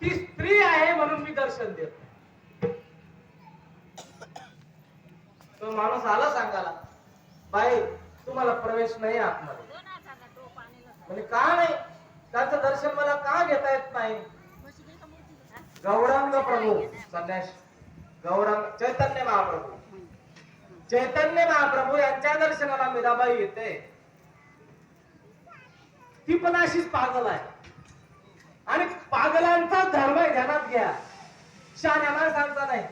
ती स्त्री आहे म्हणून मी दर्शन देतो. तो माणूस आला सांगायला, बाई तुम्हाला प्रवेश नाही आतमध्ये. म्हणजे का नाही, त्यांचं दर्शन मला का घेता येत नाही? गौरांग प्रभू संन्यास, गौरांग चैतन्य महाप्रभू, चैतन्य महाप्रभू यांच्या दर्शनाला मीराबाई येते. ती पण अशीच पागल आहे. आणि पागलांचा धर्म ध्यानात घ्या, शहाण्या माणसांचा नाही.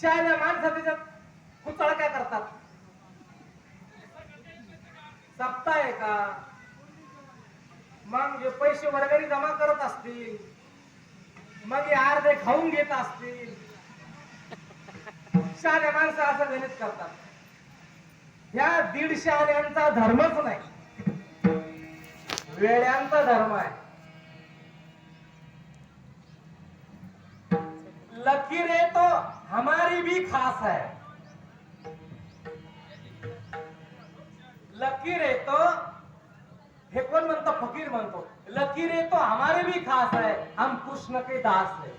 शहाण्या माणसं त्याच्यात कुचळ काय करतात? सप्ताह का मग जे पैसे वर्गणी जमा करत असतील, मग अर्धे खाऊन घेत असतील. शहाण्या माणसं असं गणित करतात. ह्या 150 शहाण्यांचा धर्मच नाही, वेड्यांचा धर्म आहे. लकीरें तो हमारी भी खास है, लकीरें तो, हे कोण म्हणतो? फकीर म्हणतो, लकीरें तो हमारे भी खास है, हम कृष्ण के दास है.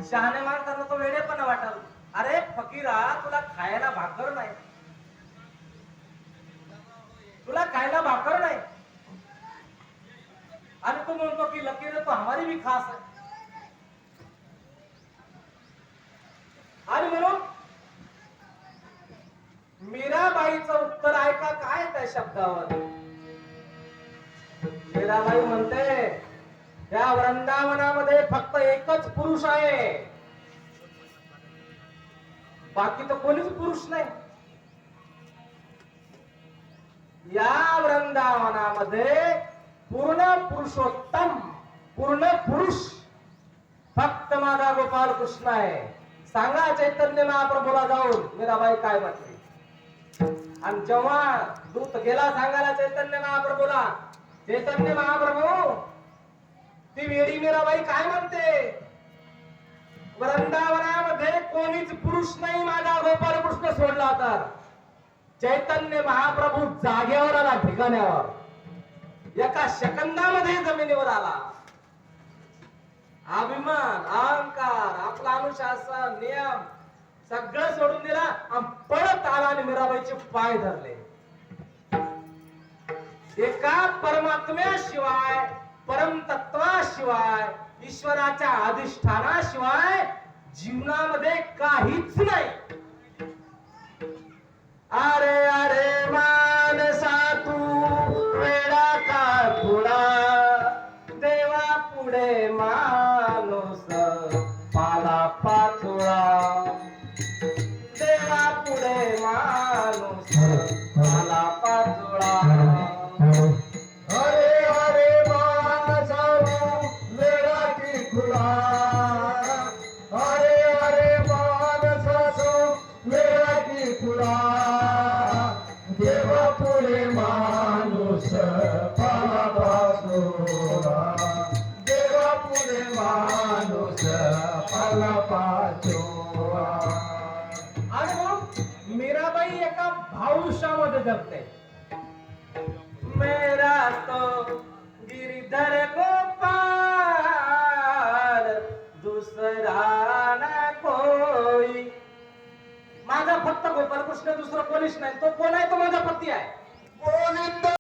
शहाणे माणसांना तो वेडेपणा वाटल. अरे फकीरा, तुला खायला भाकर नाही, तुला खायला भाकर नाही, आणि तू म्हणतो की लकीरें तो हमारी भी खास है. आणि म्हणून मीराबाईचं उत्तर ऐका काय त्या शब्दावर. मीराबाई म्हणते, त्या वृंदावनामध्ये फक्त एकच पुरुष आहे, बाकी तर कोणीच पुरुष नाही. या वृंदावनामध्ये पूर्ण पुरुषोत्तम, पूर्ण पुरुष फक्त माझा गोपाल कृष्ण आहे. सांगा चैतन्य महाप्रभूला जाऊन मीराबाई काय म्हटली. आणि जेव्हा दूत गेला सांगायला चैतन्य महाप्रभूला, चैतन्य महाप्रभू ती वेडी मीराबाई काय म्हणते, वृंदावनामध्ये कोणीच पुरुष नाही माझा गोपाल कृष्ण सोडला तर. चैतन्य महाप्रभू जागेवर आला, ठिकाण्यावर, एका सेकंदामध्ये जमिनीवर आला. अभिमान, अहंकार, आपला अनुशासन, नियम सगळं सोडून दिला आणि पळत आला आणि मीराबाईचे पाय धरले. एका परमात्म्याशिवाय, परमतत्वाशिवाय, ईश्वराच्या अधिष्ठानाशिवाय जीवनामध्ये काहीच नाही. अरे अरे मानसा तू वेडा का थोडा, देवा पुढे माणूस पाला पाचोळा, देवा पुढे माणूस पाला पाचोळा. हरे हरे मानसा वेडा की खुला, हरे हरे मानसा वेडा की खुला, देवा पुढे माणूस पाला पाचोळा, देवा पुढे माणूस पाला पाचोळा. आणि मग मीराबाई एका भावुष्यामध्ये जगते. मेरा तो गिरधर गोपाल दुसरा ना कोई. माझा फक्त गोपाल कृष्ण, दुसरं कोणीच नाही. तो कोण आहे? तो माझा पती आहे.